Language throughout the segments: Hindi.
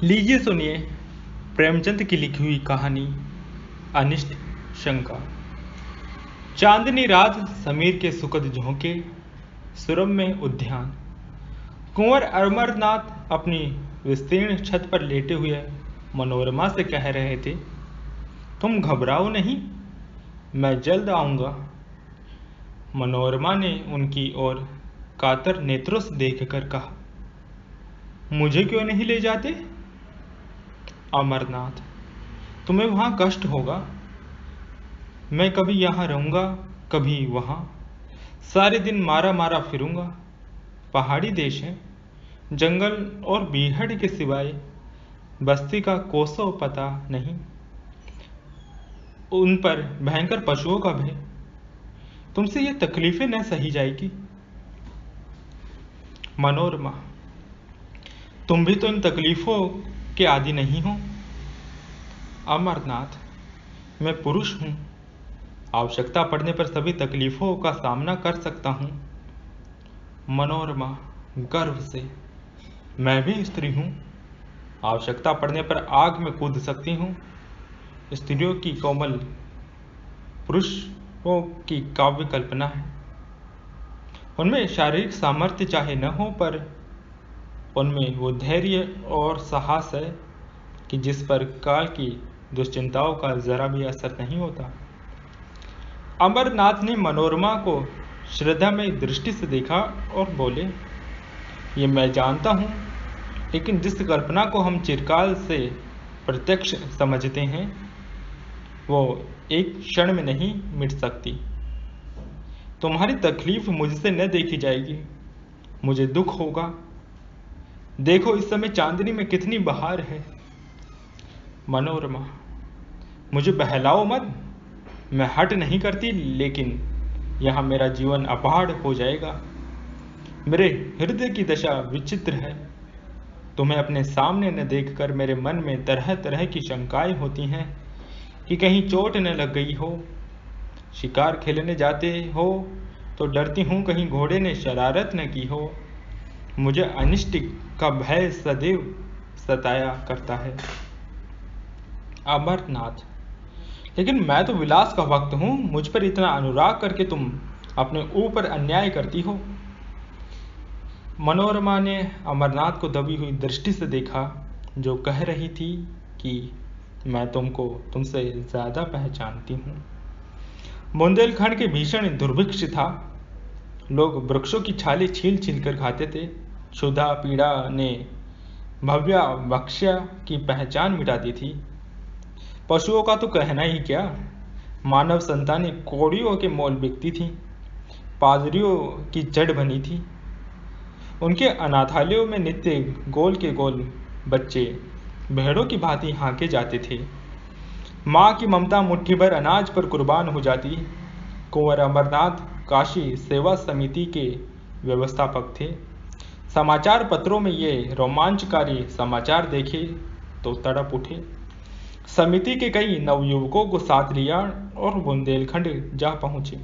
लीजिए सुनिए प्रेमचंद की लिखी हुई कहानी अनिष्ट शंका। चांदनी रात, समीर के सुखद झोंके, सुरम्य उद्यान। कुंवर अमरनाथ अपनी विस्तीर्ण छत पर लेटे हुए मनोरमा से कह रहे थे, तुम घबराओ नहीं, मैं जल्द आऊंगा। मनोरमा ने उनकी ओर कातर नेत्रों से देखकर कहा, मुझे क्यों नहीं ले जाते? अमरनाथ, तुम्हें वहां कष्ट होगा। मैं कभी यहाँ रहूंगा, कभी वहां। सारे दिन मारा मारा फिरूंगा। पहाड़ी देश है, जंगल और बीहड़ के सिवाय बस्ती का कोसों पता नहीं। उन पर भयंकर पशुओं का भय। तुमसे ये तकलीफें न सही जाएगी। मनोरमा, तुम भी तो इन तकलीफों के आदि नहीं हो। अमरनाथ, मैं पुरुष हूं, आवश्यकता पड़ने पर सभी तकलीफों का सामना कर सकता हूं। मनोरमा गर्व से, मैं भी स्त्री हूं, आवश्यकता पड़ने पर आग में कूद सकती हूं। स्त्रियों की कोमल पुरुषों की काव्य कल्पना है। उनमें शारीरिक सामर्थ्य चाहे न हो, पर उनमें वो धैर्य और साहस है कि जिस पर काल की दुश्चिंताओं का जरा भी असर नहीं होता। अमरनाथ ने मनोरमा को श्रद्धामय दृष्टि से देखा और बोले, ये मैं जानता हूं, लेकिन जिस कल्पना को हम चिरकाल से प्रत्यक्ष समझते हैं वो एक क्षण में नहीं मिट सकती। तुम्हारी तकलीफ मुझसे न देखी जाएगी, मुझे दुख होगा। देखो इस समय चांदनी में कितनी बहार है। मनोरमा, मुझे बहलाओ मत, मैं हट नहीं करती, लेकिन यहाँ मेरा जीवन अपहाड़ हो जाएगा। मेरे हृदय की दशा विचित्र है। तुम्हें अपने सामने न देखकर मेरे मन में तरह तरह की शंकाएं होती हैं कि कहीं चोट न लग गई हो। शिकार खेलने जाते हो तो डरती हूँ कहीं घोड़े ने शरारत न की हो। मुझे अनिष्ट का भय सदैव सताया करता है। अमरनाथ, लेकिन मैं तो विलास का भक्त हूं, मुझ पर इतना अनुराग करके तुम अपने ऊपर अन्याय करती हो। मनोरमा ने अमरनाथ को दबी हुई दृष्टि से देखा, जो कह रही थी कि मैं तुमसे ज्यादा पहचानती हूँ। बुंदेलखंड के भीषण दुर्भिक्ष था। लोग वृक्षों की छाले छील छील कर खाते थे। क्षुधा पीड़ा ने भव्या भक्ष्या की पहचान मिटा दी थी। पशुओं का तो कहना ही क्या, मानव संतानें कौड़ियों के मोल बिकती थी, पादरियों की जड़ बनी थी। उनके अनाथालयों में नित्य गोल के गोल बच्चे भेड़ों की भांति हाँके जाते थे। माँ की ममता मुट्ठी भर अनाज पर कुर्बान हो जाती। कुंवर अमरनाथ काशी सेवा समिति के व्यवस्थापक थे। समाचार पत्रों में ये रोमांचकारी समाचार देखे तो तड़प उठे। समिति के कई नवयुवकों को साथ लिया और बुंदेलखंड जा पहुंचे।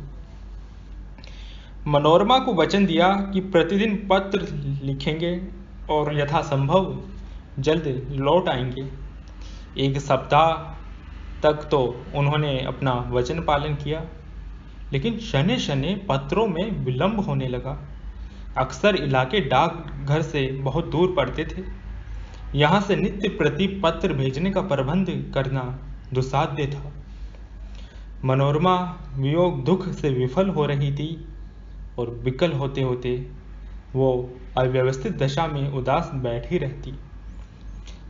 मनोरमा को वचन दिया कि प्रतिदिन पत्र लिखेंगे और यथासंभव जल्द लौट आएंगे। एक सप्ताह तक तो उन्होंने अपना वचन पालन किया, लेकिन शने शने पत्रों में विलंब होने लगा। अक्सर इलाके डाक घर से बहुत दूर पड़ते थे। यहाँ से नित्य प्रति पत्र भेजने का प्रबंध करना दुस्साध्य था। मनोरमा वियोग दुख से विफल हो रही थी और विकल होते होते वो अव्यवस्थित दशा में उदास बैठी रहती।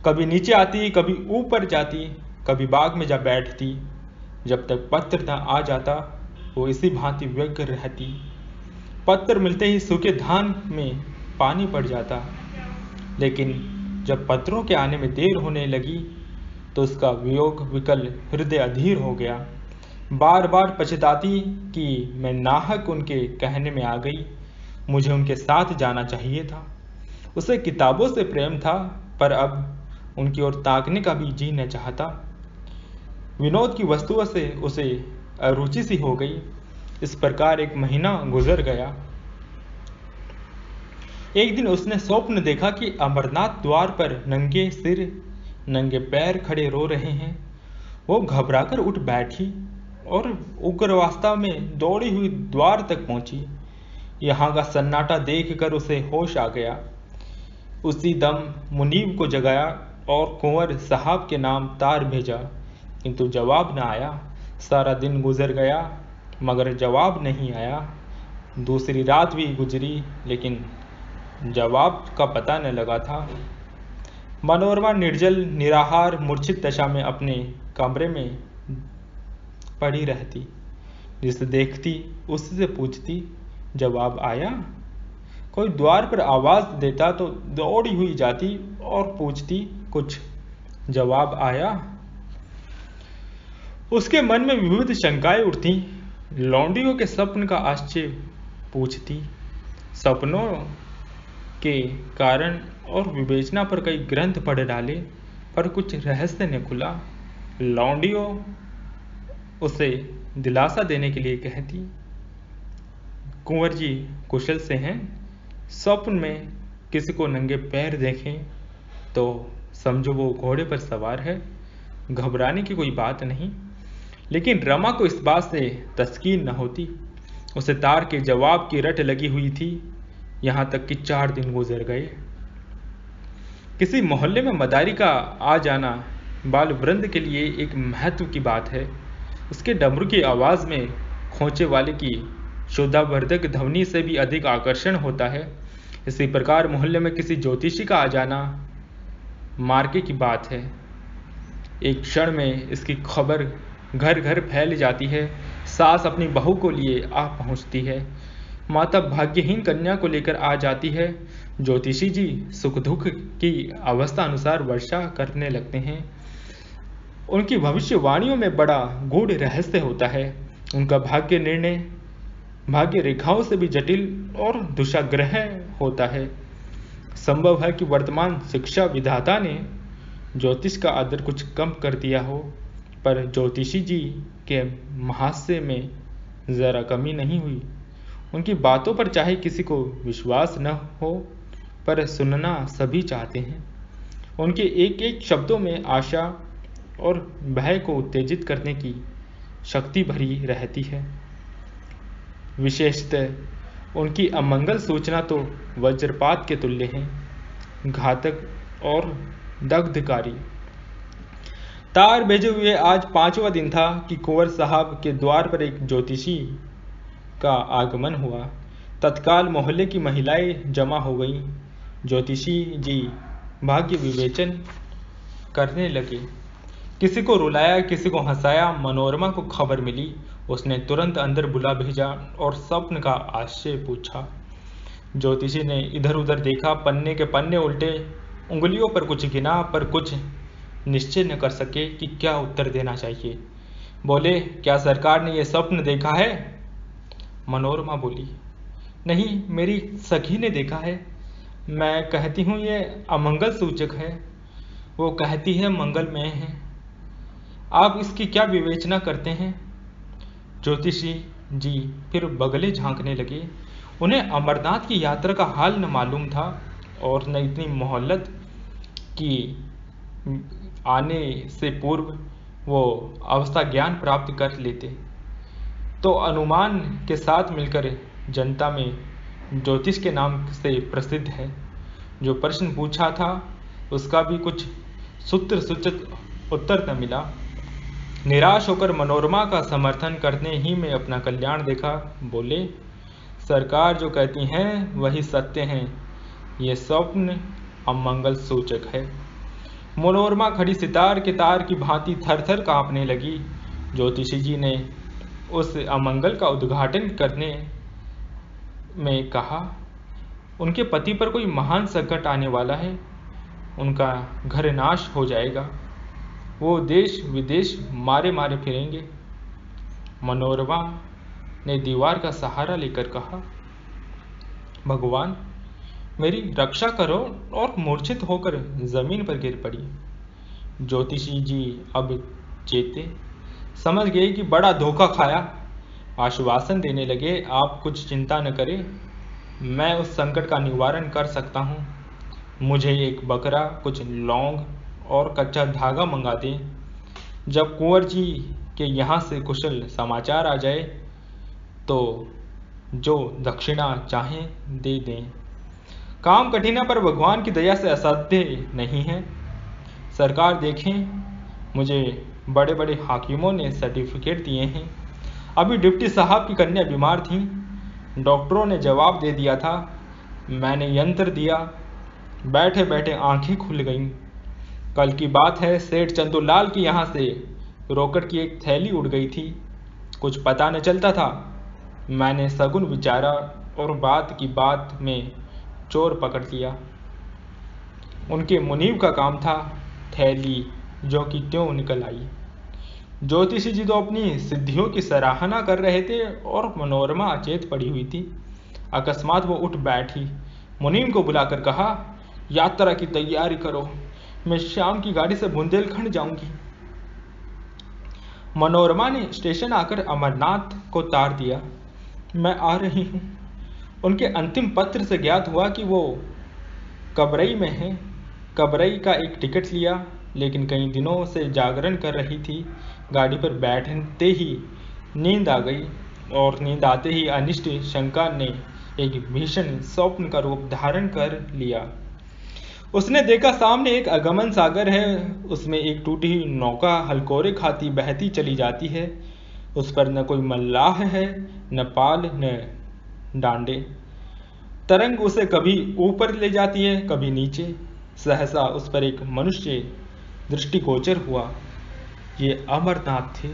कभी नीचे आती, कभी ऊपर जाती, कभी बाग में जा बैठती। जब तक पत्र न आ जाता वो इसी भांति व्यग्र रहती। पत्र मिलते ही सूखे धान में पानी पड़ जाता, लेकिन जब पत्रों के आने में देर होने लगी तो उसका वियोग विकल हृदय अधीर हो गया। बार बार पछताती कि मैं नाहक उनके कहने में आ गई, मुझे उनके साथ जाना चाहिए था। उसे किताबों से प्रेम था, पर अब उनकी ओर ताकने का भी जी न चाहता। विनोद की वस्तुओं से उसे अरुचि सी हो गई। इस प्रकार एक महीना गुजर गया। एक दिन उसने स्वप्न देखा कि अमरनाथ द्वार पर नंगे सिर नंगे पैर खड़े रो रहे हैं। वो घबराकर उठ बैठी और उग्रवस्था में दौड़ी हुई द्वार तक पहुंची। यहाँ का सन्नाटा देखकर उसे होश आ गया। उसी दम मुनीब को जगाया और कुंवर साहब के नाम तार भेजा, किंतु जवाब न आया। सारा दिन गुजर गया मगर जवाब नहीं आया। दूसरी रात भी गुजरी लेकिन जवाब का पता न लगा था। मनोरमा निर्जल निराहार मूर्छित दशा में अपने कमरे में पड़ी रहती। जिसे देखती उससे पूछती, जवाब आया? कोई द्वार पर आवाज देता तो दौड़ी हुई जाती और पूछती, कुछ जवाब आया? उसके मन में विविध शंकाएं उठती। लौंडियों के स्वप्न का आश्चर्य पूछती। सपनों के कारण और विवेचना पर कई ग्रंथ पढ़ डाले पर कुछ रहस्य न खुला। लौंडियों उसे दिलासा देने के लिए कहती, कुंवर जी कुशल से हैं? स्वप्न में किसी को नंगे पैर देखें तो समझो वो घोड़े पर सवार है, घबराने की कोई बात नहीं। लेकिन रमा को इस बात से तस्कीन न होती। उसे तार के जवाब की रट लगी हुई थी। यहाँ तक कि 4 दिन गुजर गए। किसी मोहल्ले में मदारी का आ जाना बाल वृंद के लिए एक महत्व की बात है। उसके डमरू की आवाज़ में खोंचे वाले की शोधावर्धक ध्वनि से भी अधिक आकर्षण होता है। इसी प्रकार मोहल्ले में किसी ज्योतिषी का आ जाना मार्के की बात है। एक क्षण में इसकी खबर घर घर फैल जाती है। सास अपनी बहू को लिए आ पहुंचती है। माता भाग्यहीन कन्या को लेकर आ जाती है। ज्योतिषी जी सुख दुख की अवस्था अनुसार वर्षा करने लगते हैं। उनकी भविष्यवाणियों में बड़ा गूढ़ रहस्य होता है। उनका भाग्य निर्णय भाग्य रेखाओं से भी जटिल और दुष्ग्रह होता है। संभव है कि वर्तमान शिक्षा विधाता ने ज्योतिष का आदर कुछ कम कर दिया हो, पर ज्योतिषी जी के महास्य में जरा कमी नहीं हुई। उनकी बातों पर चाहे किसी को विश्वास न हो, पर सुनना सभी चाहते हैं। उनके एक एक शब्दों में आशा और भय को उत्तेजित करने की शक्ति भरी रहती है। विशेषतः उनकी अमंगल सूचना तो वज्रपात के तुल्य है, घातक और दग्धकारी। तार भेजे हुए आज 5वां दिन था कि कुंवर साहब के द्वार पर एक ज्योतिषी का आगमन हुआ। तत्काल मोहल्ले की महिलाएं जमा हो गईं। ज्योतिषी जी भाग्य विवेचन करने लगे। किसी को रुलाया, किसी को हंसाया। मनोरमा को खबर मिली। उसने तुरंत अंदर बुला भेजा और स्वप्न का आश्चर्य पूछा। ज्योतिषी ने इधर उधर देखा, पन्ने के पन्ने उल्टे, उंगलियों पर कुछ गिना, पर कुछ निश्चय न कर सके कि क्या उत्तर देना चाहिए। बोले, क्या सरकार ने यह स्वप्न देखा है? मनोरमा बोली, नहीं, मेरी सखी ने देखा है। मैं कहती हूँ ये अमंगल सूचक है, वो कहती है मंगलमय है। आप इसकी क्या विवेचना करते हैं? ज्योतिषी जी फिर बगले झांकने लगे। उन्हें अमरनाथ की यात्रा का हाल न मालूम था और न इतनी मोहलत की आने से पूर्व वो अवस्था ज्ञान प्राप्त कर लेते तो अनुमान के साथ मिलकर जनता में ज्योतिष के नाम से प्रसिद्ध है। जो प्रश्न पूछा था उसका भी कुछ सूत्र सूचक उत्तर न मिला। निराश होकर मनोरमा का समर्थन करने ही में अपना कल्याण देखा। बोले, सरकार जो कहती हैं वही सत्य हैं, ये स्वप्न अमंगल सूचक है। मनोरमा खड़ी सितार के तार की भांति थर थर कांपने लगी। ज्योतिषी जी ने उस अमंगल का उद्घाटन करने में कहा, उनके पति पर कोई महान संकट आने वाला है। उनका घर नाश हो जाएगा। वो देश विदेश मारे मारे फिरेंगे। मनोरमा ने दीवार का सहारा लेकर कहा, भगवान मेरी रक्षा करो, और मूर्छित होकर जमीन पर गिर पड़ी। ज्योतिषी जी अब चेते, समझ गए कि बड़ा धोखा खाया। आश्वासन देने लगे, आप कुछ चिंता न करें, मैं उस संकट का निवारण कर सकता हूँ। मुझे एक बकरा, कुछ लौंग और कच्चा धागा मंगा दें। जब कुंवर जी के यहाँ से कुशल समाचार आ जाए तो जो दक्षिणा चाहें दे दें। काम कठिन है पर भगवान की दया से असाध्य नहीं है। सरकार देखें, मुझे बड़े बड़े हाकिमों ने सर्टिफिकेट दिए हैं। अभी डिप्टी साहब की कन्या बीमार थी, डॉक्टरों ने जवाब दे दिया था। मैंने यंत्र दिया, बैठे बैठे आंखें खुल गईं। कल की बात है, सेठ चंदूलाल के यहाँ से रॉकेट की एक थैली उड़ गई थी। कुछ पता न चलता था। मैंने सगुन विचारा और बात की बात में चोर पकड़ लिया। उनके मुनीब का काम था। थैली जो कि त्यों निकल आई। ज्योतिषी जी तो अपनी सिद्धियों की सराहना कर रहे थे और मनोरमा अचेत पड़ी हुई थी। अकस्मात वो उठ बैठी, मुनीम को बुलाकर कहा, यात्रा की तैयारी करो, मैं शाम की गाड़ी से बुंदेलखंड जाऊंगी। मनोरमा ने स्टेशन आकर अमरनाथ को तार दिया। मैं आ रही हूँ। उनके अंतिम पत्र से ज्ञात हुआ कि वो कबरई में है। कबरई का एक टिकट लिया, लेकिन कई दिनों से जागरण कर रही थी। गाड़ी पर बैठते ही नींद आ गई और नींद आते ही अनिष्ट शंका ने एक भीषण स्वप्न का रूप धारण कर लिया। उसने देखा सामने एक अगमन सागर है, उसमें एक टूटी हुई नौका हलकोरे खाती बहती चली जाती है। उस पर न कोई मल्लाह है, न पाल न डांडे। तरंग उसे कभी ऊपर ले जाती है, कभी नीचे। सहसा उस पर एक मनुष्य दृष्टिगोचर हुआ। ये अमरनाथ थे,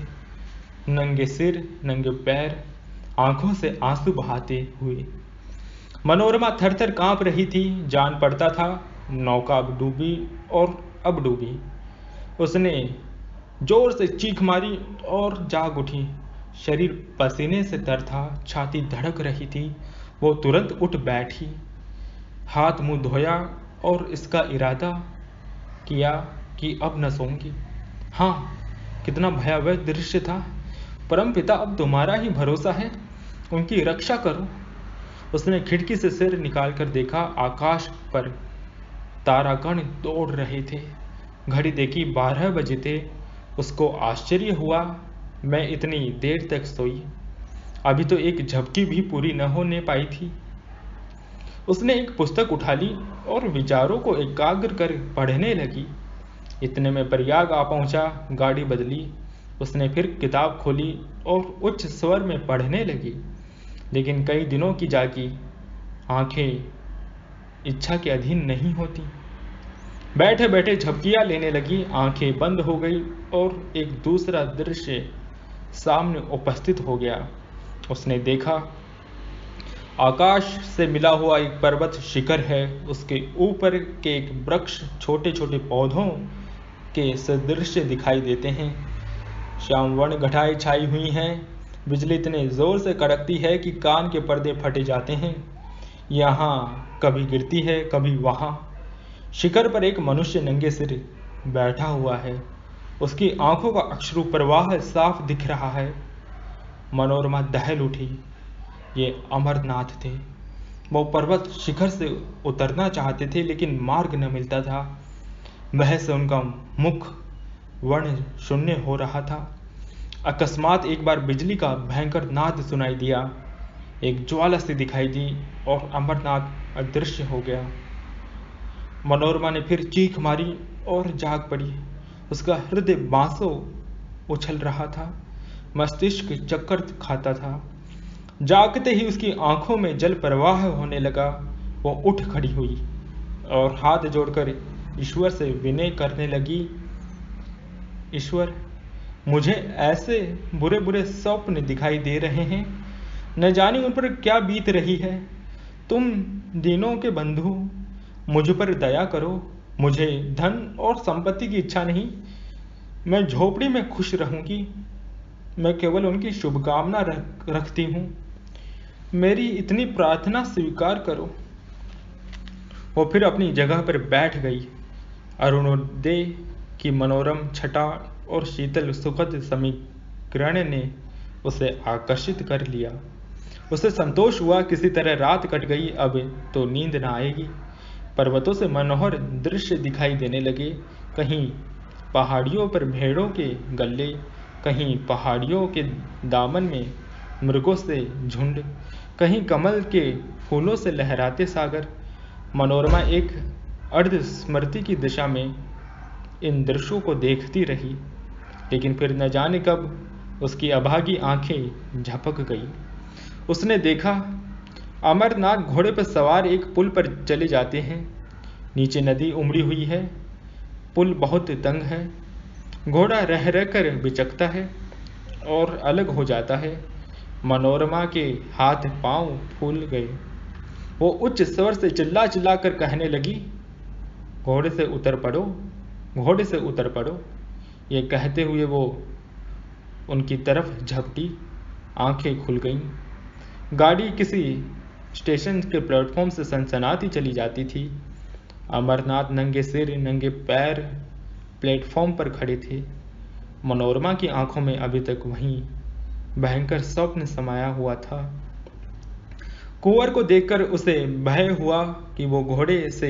नंगे सिर, नंगे पैर, आंखों से आंसू बहाते हुए। मनोरमा थर-थर कांप रही थी। जान पड़ता था नौका अब डूबी और अब डूबी। उसने जोर से चीख मारी और जाग उठी। शरीर पसीने से तर था, छाती धड़क रही थी। वो तुरंत उठ बैठी, हाथ मुंह धोया और इसका इरादा किया कि अब न सोऊंगी। हाँ, कितना भयावह दृश्य था। परमपिता, अब तुम्हारा ही भरोसा है, उनकी रक्षा करो। उसने खिड़की से सिर निकालकर देखा, आकाश पर तारागण दौड़ रहे थे। घड़ी देखी, 12 बजे थे। उसको आश्चर्य हुआ, मैं इतनी देर तक सोई, अभी तो एक झपकी भी पूरी न होने पाई थी। उसने एक पुस्तक उठा ली और विचारों को एकाग्र कर पढ़ने लगी। इतने में प्रयाग आ पहुंचा। गाड़ी बदली। उसने फिर किताब खोली और उच्च स्वर में पढ़ने लगी, लेकिन कई दिनों की जागी आंखें इच्छा के अधीन नहीं होती। बैठे बैठे झपकियां लेने लगी, आंखें बंद हो गई और एक दूसरा दृश्य सामने उपस्थित हो गया। उसने देखा, आकाश से मिला हुआ एक पर्वत शिखर है। उसके ऊपर के एक वृक्ष छोटे छोटे पौधों के सदृश दिखाई देते हैं। श्यामवर्ण घटाएं छाई हुई हैं। बिजली इतने जोर से कड़कती है कि कान के पर्दे फटे जाते हैं। यहाँ कभी गिरती है, कभी वहाँ। शिखर पर एक मनुष्य नंगे सिर बैठा हुआ है। उसकी आंखों का अश्रु प्रवाह साफ दिख रहा है। मनोरमा दहल उठी। ये अमरनाथ थे। वो पर्वत शिखर से उतरना चाहते थे, लेकिन मार्ग न मिलता था। वह से उनका मुख वर्ण शून्य हो रहा था। अकस्मात एक बार बिजली का भयंकर नाद सुनाई दिया। एक ज्वाला सी दिखाई दी और अमरनाथ अदृश्य हो गया। मनोरमा ने फिर चीख मारी और जाग पड़ी। उसका हृदय बांसों उछल रहा था, मस्तिष्क चक्कर खाता था। जागते ही उसकी आंखों में जल प्रवाह होने लगा। वो उठ खड़ी हुई और हाथ जोड़कर ईश्वर से विनय करने लगी, ईश्वर, मुझे ऐसे बुरे बुरे स्वप्न दिखाई दे रहे हैं, न जाने उन पर क्या बीत रही है। तुम दीनों के बंधु, मुझ पर दया करो। मुझे धन और संपत्ति की इच्छा नहीं, मैं झोपड़ी में खुश रहूंगी। मैं केवल उनकी शुभकामना रखती हूँ। मेरी इतनी प्रार्थना स्वीकार करो। वो फिर अपनी जगह पर बैठ गई। अरुणोदय की मनोरम छटा और शीतल सुखद समीकरण ने उसे आकर्षित कर लिया। उसे संतोष हुआ, किसी तरह रात कट गई, अब तो नींद न आएगी। पर्वतों से मनोहर दृश्य दिखाई देने लगे, कहीं पहाड़ियों पर भेड़ों के गल्ले, कहीं पहाड़ियों के दामन में मृगों से झुंड, कहीं कमल के फूलों से लहराते सागर। मनोरमा एक अर्ध स्मृति की दिशा में इन दृश्यों को देखती रही, लेकिन फिर न जाने कब उसकी अभागी आंखें झपक गई। उसने देखा अमरनाथ घोड़े पर सवार एक पुल पर चले जाते हैं। नीचे नदी उमड़ी हुई है, पुल बहुत तंग है, घोड़ा रह रह कर बिचकता है और अलग हो जाता है। मनोरमा के हाथ पांव फूल गए। वो उच्च स्वर से चिल्ला चिल्ला कर कहने लगी, घोड़े से उतर पड़ो, घोड़े से उतर पड़ो। ये कहते हुए वो उनकी तरफ झपटी, आंखें खुल गईं। गाड़ी किसी स्टेशन के प्लेटफॉर्म से सनसनाती चली जाती थी। अमरनाथ नंगे सिर नंगे पैर प्लेटफॉर्म पर खड़े थे। मनोरमा की आंखों में अभी तक वही भयंकर स्वप्न समाया हुआ था। कुंवर को देखकर उसे भय हुआ कि वो घोड़े से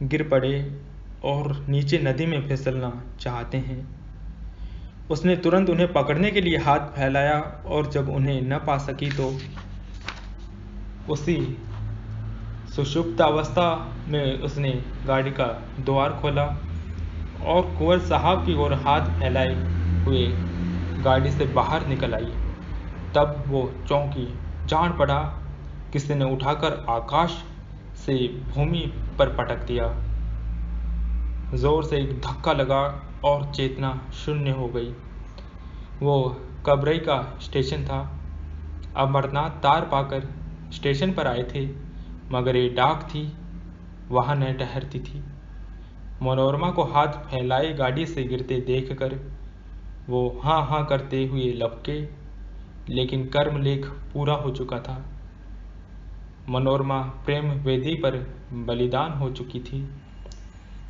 गिर पड़े और नीचे नदी में फिसलना चाहते हैं। उसने तुरंत उन्हें पकड़ने के लिए हाथ फैलाया और जब उन्हें न पा सकी तो उसी सुषुप्त अवस्था में उसने गाड़ी का द्वार खोला और कुंवर साहब की ओर हाथ फैलाए हुए गाड़ी से बाहर निकल आई। तब वो चौंकी, जान पड़ा किसी ने उठाकर आकाश से भूमि पर पटक दिया। जोर से एक धक्का लगा और चेतना शून्य हो गई। वो कबरई का स्टेशन था। अमरनाथ तार पाकर स्टेशन पर आए थे, मगर ये डाक थी, वहाँ न ठहरती थी। मनोरमा को हाथ फैलाए गाड़ी से गिरते देखकर वो हाँ हाँ करते हुए लपके, लेकिन कर्मलेख पूरा हो चुका था। मनोरमा प्रेम वेदी पर बलिदान हो चुकी थी।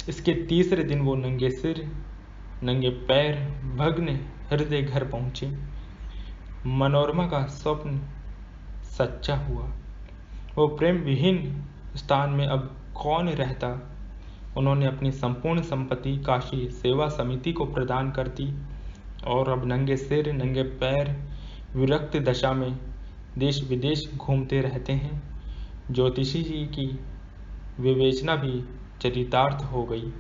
इसके तीसरे दिन वो नंगे सिर नंगे पैर भग्न हृदय घर पहुंचे। मनोरमा का स्वप्न सच्चा हुआ। वो प्रेम विहीन स्थान में अब कौन रहता। उन्होंने अपनी संपूर्ण संपत्ति काशी सेवा समिति को प्रदान कर दी और अब नंगे सिर नंगे पैर विरक्त दशा में देश विदेश घूमते रहते हैं। ज्योतिषी जी की विवेचना भी चरितार्थ हो गई।